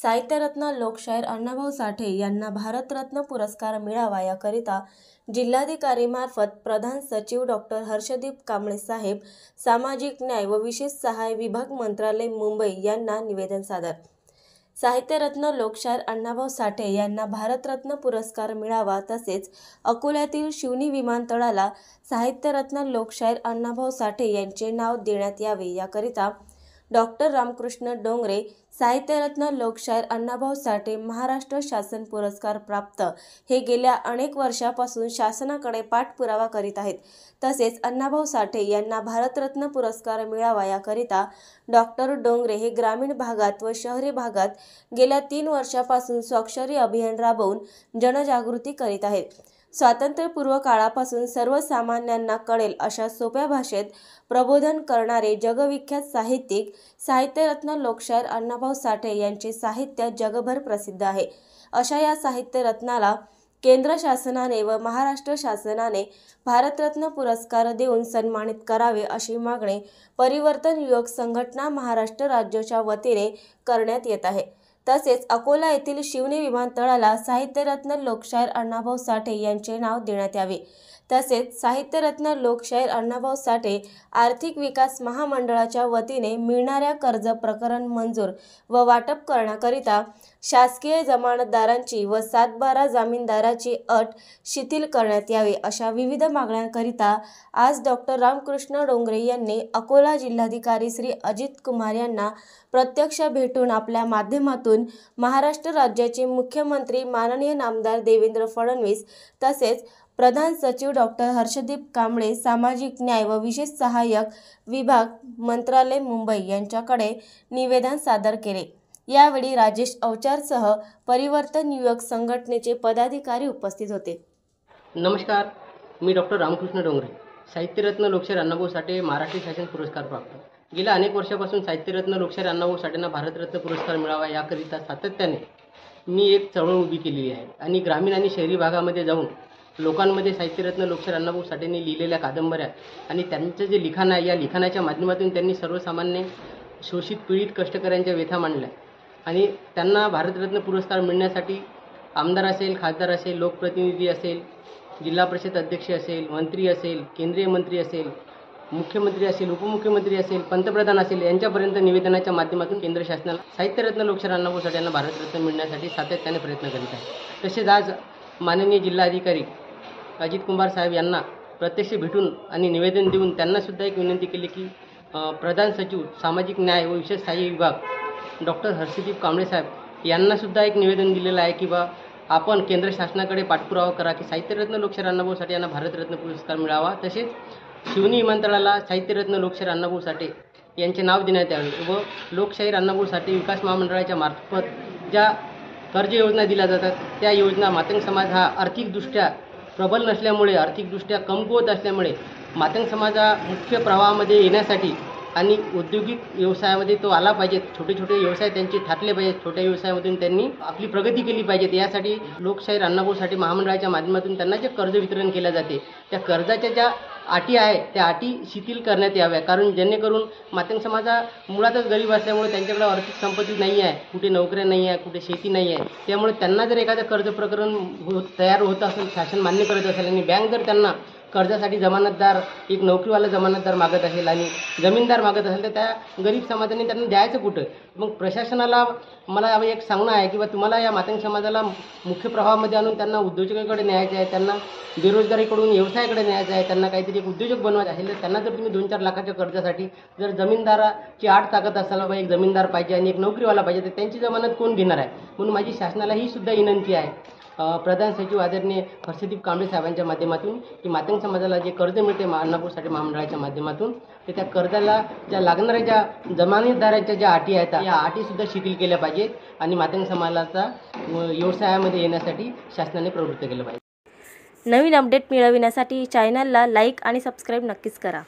साहित्यरत्न लोकशाहीर अण्णाभाऊ साठे यांना भारतरत्न पुरस्कार मिळावा याकरिता जिल्हाधिकारीमार्फत प्रधान सचिव डॉक्टर हर्षदीप कांबळे साहेब, सामाजिक न्याय व विशेष सहाय्य विभाग, मंत्रालय, मुंबई यांना निवेदन सादर. साहित्यरत्न लोकशाहीर अण्णाभाऊ साठे यांना भारतरत्न पुरस्कार मिळावा तसेच अकोल्यातील शिवनी विमानतळाला साहित्यरत्न लोकशाहीर अण्णाभाऊ साठे यांचे नाव देण्यात यावे याकरिता डॉक्टर रामकृष्ण डोंगरे साहित्यरत्न लोकशाहीर अण्णाभाऊ साठे महाराष्ट्र शासन पुरस्कार प्राप्त हे गेल्या अनेक वर्षापासून शासनाकडे पाठपुरावा करीत आहेत. तसेच अण्णाभाऊ साठे यांना भारतरत्न पुरस्कार मिळावा याकरिता डॉक्टर डोंगरे हे ग्रामीण भागात व शहरी भागात गेल्या 3 वर्षापासून स्वाक्षरी अभियान राबवून जनजागृती करीत आहेत. स्वातंत्र्यपूर्व काळापासून सर्वसामान्यांना कळेल अशा सोप्या भाषेत प्रबोधन करणारे जगविख्यात साहित्यिक साहित्यरत्न लोकशाहीर अण्णाभाऊ साठे यांचे साहित्य जगभर प्रसिद्ध आहे. अशा या साहित्यरत्नाला केंद्र शासनाने व महाराष्ट्र शासनाने भारतरत्न पुरस्कार देऊन सन्मानित करावे अशी मागणी परिवर्तन युवक संघटना महाराष्ट्र राज्याच्या वतीने करण्यात येत आहे. तसेच अकोला येथील शिवनी विमानतळाला साहित्यरत्न लोकशाहीर अण्णाभाऊ साठे यांचे नाव देण्यात यावे. तसेच साहित्यरत्न लोकशाहीर अण्णाभाऊ साठे आर्थिक विकास महामंडळाच्या वतीने मिळणाऱ्या कर्ज प्रकरण मंजूर व वाटप करण्याकरिता शासकीय जमानतदारांची व 7/12 जामीनदाराची अट शिथिल करण्यात यावी अशा विविध मागण्यांकरिता आज डॉक्टर रामकृष्ण डोंगरे यांनी अकोला जिल्हाधिकारी श्री अजित कुमार यांना प्रत्यक्ष भेटून आपल्या माध्यमातून महाराष्ट्र राज्याचे मुख्यमंत्री माननीय नामदार देवेंद्र फडणवीस तसेच प्रधान सचिव डॉक्टर हर्षदीप कांबळे, सामाजिक न्याय व विशेष सहाय्यक विभाग, मंत्रालय, मुंबई यांच्याकडे निवेदन सादर केले. यावेळी राजेश अवचारसह परिवर्तन युवक संघटनेचे पदाधिकारी उपस्थित होते. नमस्कार, मी डॉक्टर रामकृष्ण डोंगरे, साहित्यरत्न लोकशाहीर अण्णाभाऊ साठे महाराष्ट्र शासन पुरस्कार प्राप्त. गेल्या अनेक वर्षापासून साहित्यरत्न लोकशाहीर अण्णाभाऊ साठेंना भारतरत्न पुरस्कार मिळावा याकरिता सातत्याने मी एक चळवळ उभी केलेली आहे आणि ग्रामीण आणि शहरी भागामध्ये जाऊन लोकांमध्ये साहित्यरत्न लोकशाहीर अण्णाभाऊ साठेंनी लिहिलेल्या कादंबऱ्या आणि त्यांचं जे लिखाण आहे या लिखाणाच्या माध्यमातून त्यांनी सर्वसामान्य शोषित पीडित कष्टकऱ्यांच्या व्यथा मांडल्या आणि त्यांना भारतरत्न पुरस्कार मिळण्यासाठी आमदार असेल, खासदार असेल, लोकप्रतिनिधी असेल, जिल्हा परिषद अध्यक्ष असेल, मंत्री असेल, केंद्रीय मंत्री असेल, मुख्यमंत्री असेल, उपमुख्यमंत्री असेल, पंतप्रधान असेल यांच्यापर्यंत निवेदनाच्या माध्यमातून केंद्र शासनाला साहित्यरत्न लोकशाहीर अण्णाभाऊ साठे यांना भारतरत्न मिळण्यासाठी सातत्याने प्रयत्न करीत आहे. तसेच आज माननीय जिल्हाधिकारी अजित कुमार साहेब यांना प्रत्यक्ष भेटून आणि निवेदन देऊन त्यांनासुद्धा एक विनंती केली की प्रधान सचिव सामाजिक न्याय व विशेष सहाय्य विभाग डॉक्टर हर्षदीप कांबळे साहेब यांनासुद्धा एक निवेदन दिलेलं आहे की आपण केंद्र शासनाकडे पाठपुरावा करा की साहित्यरत्न लोकशाहीर अण्णाभाऊ साठे यांना भारतरत्न पुरस्कार मिळावा. तसेच शिवनी विमानतळाला साहित्यरत्न लोकशाहीर अण्णाभाऊ साठे यांचे नाव देण्यात यावे व लोकशाहीर अण्णाभाऊ साठे विकास महामंडळाच्या मार्फत ज्या कर्ज योजना दिल्या जातात त्या योजना मातंग समाज हा आर्थिकदृष्ट्या प्रबल नसल्यामुळे, आर्थिकदृष्ट्या कमकुवत असल्यामुळे मातंग समाजा मुख्य प्रवाहामध्ये येण्यासाठी आणि औद्योगिक व्यवसायामध्ये तो आला पाहिजे, छोटे छोटे व्यवसाय त्यांचे थाटले पाहिजेत, छोट्या व्यवसायामधून त्यांनी आपली प्रगती केली पाहिजे. यासाठी लोकशाहीर अण्णाभाऊ साठे महामंडळाच्या माध्यमातून त्यांना जे कर्ज वितरण केले जाते त्या कर्जाच्या ज्या अटी आहे त्या अटी शिथिल करण्यात याव्या. कारण जेणेकरून मातंग समाजा मुळातच गरीब असल्यामुळे त्यांच्याकडे आर्थिक संपत्ती नाही आहे, कुठे नोकऱ्या नाही आहे, कुठे शेती नाही आहे. त्यामुळे त्यांना जर एखादं कर्ज प्रकरण तयार होत असेल, शासन मान्य करत असेल आणि बँक जर त्यांना कर्जासाठी जमानतदार, एक नोकरीवाला जमानतदार मागत असेल आणि जमीनदार मागत असेल तर त्या गरीब समाजाने त्यांना द्यायचं कुठं? मग प्रशासनाला मला एक सांगणं आहे की तुम्हाला या मातंग समाजाला मुख्य प्रवाहामध्ये आणून त्यांना उद्योजकाकडे न्यायचं आहे, त्यांना बेरोजगारीकडून व्यवसायाकडे न्यायचं आहे, त्यांना काहीतरी एक उद्योजक बनवायचं असेल तर त्यांना जर तुम्ही 2-4 लाखाच्या कर्जासाठी जर जमीनदाराची आड ताकद असायला एक जमीनदार पाहिजे आणि एक नोकरीवाला पाहिजे तर त्यांची जमानत कोण घेणार आहे? म्हणून माझी शासनाला ही सुद्धा विनंती आहे प्रधान सचिव आदरणीय हर्षदीप कांबळे साहेबांच्या माध्यमातून की मातंग समाजाला जे कर्ज मिळते अण्णाभाऊ साठे महामंडळाच्या माध्यमातून तर त्या कर्जाला ज्या लागणाऱ्या ज्या जमानतदारांच्या ज्या अटी आहेत या अटीसुद्धा शिथिल केल्या पाहिजेत आणि मातंग समाजाचा व्यवसायामध्ये येण्यासाठी शासनाने प्रवृत्त केलं पाहिजे. नवीन अपडेट मिळविण्यासाठी चॅनलला लाईक आणि सबस्क्राईब नक्कीच करा.